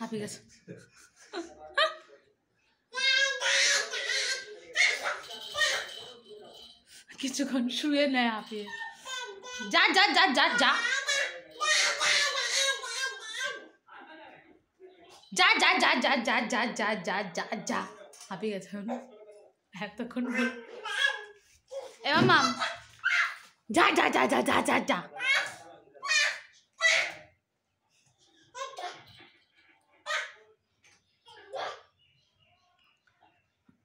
হাঁপিয়ে গেছে। কিছুক্ষণ শুয়ে নেয় হাঁপিয়ে। যা যা যা যা যা যা যা যা যা যা যা যা যা যা যা হাঁপিয়ে গেছে এতক্ষণ। এ মামা যা যা যা যা যা যা যা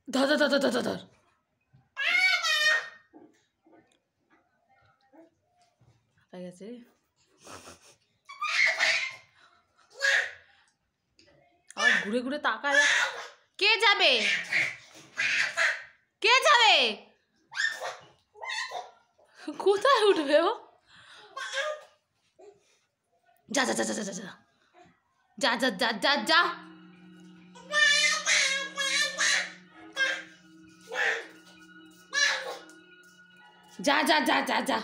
ধর ধর ধর ধর ধর। হাঁপিয়ে গেছে। আর ঘুরে ঘুরে তাকায়। কে যাবে? কে যাবে? কোথায় উঠবে ও? যা যা যা যা যা যা যা যা যা যা যা যা যা যা যা যা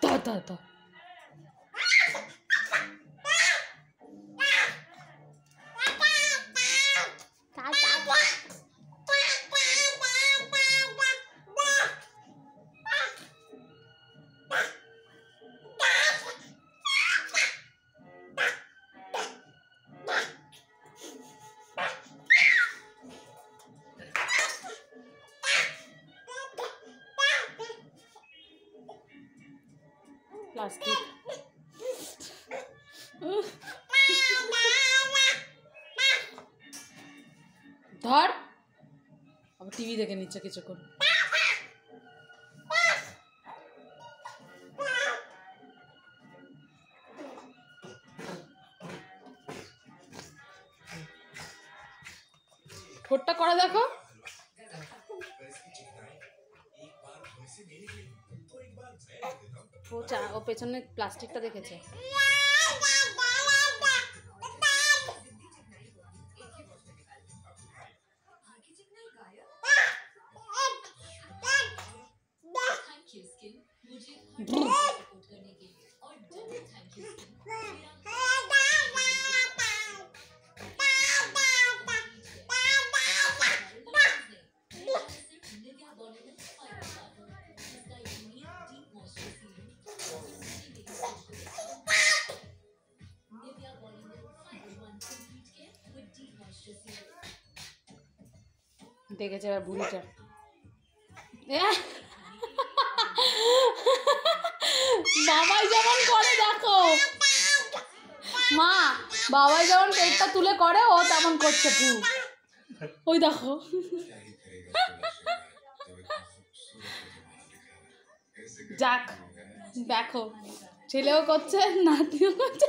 ধর ধর ধর। প্লাস্টিক ধর। আবার টিভি দেখে নিচ্ছে কিছুক্ষণ। ঠোঁটটা করে দেখো। ও পেছনে প্লাস্টিকটা দেখেছে। দেখেছে এবার বুড়িটা। বাবাই যেমন করে দেখো মা, বাবাই যেমন পেটটা তুলে করে ও তেমন করছে পু। ওই দেখো যাক দেখো ছেলেও করছে নাতিও করছে।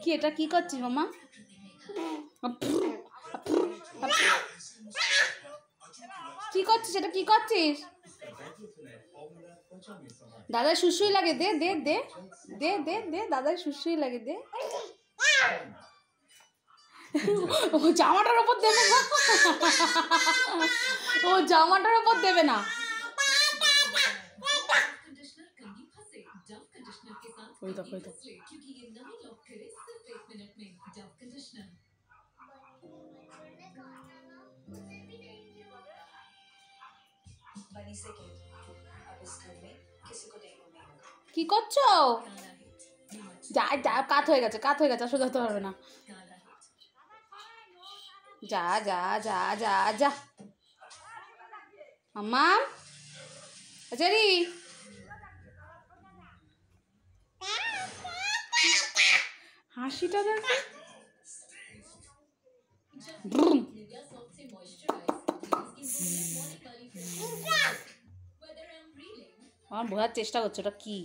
কি এটা কি করছিস মামা? কি করছিস এটা? কি করছিস? দাদার সুসুই লাগে, দে দে দে দে দে দে দাদার সুসুই লাগে, দে। ও জামাটার উপর দেবে না, ও জামাটার উপর দেবে না। ওই দেখো ওই দেখো। কি করছো? যা যা কাত হয়ে গেছে, কাত হয়ে গেছে, সোজাতে পারবে না। যা যা যা যা যা মাম্মা আচারি হাসিটা দেখো। আমার বোঝার চেষ্টা করছে ওটা কি।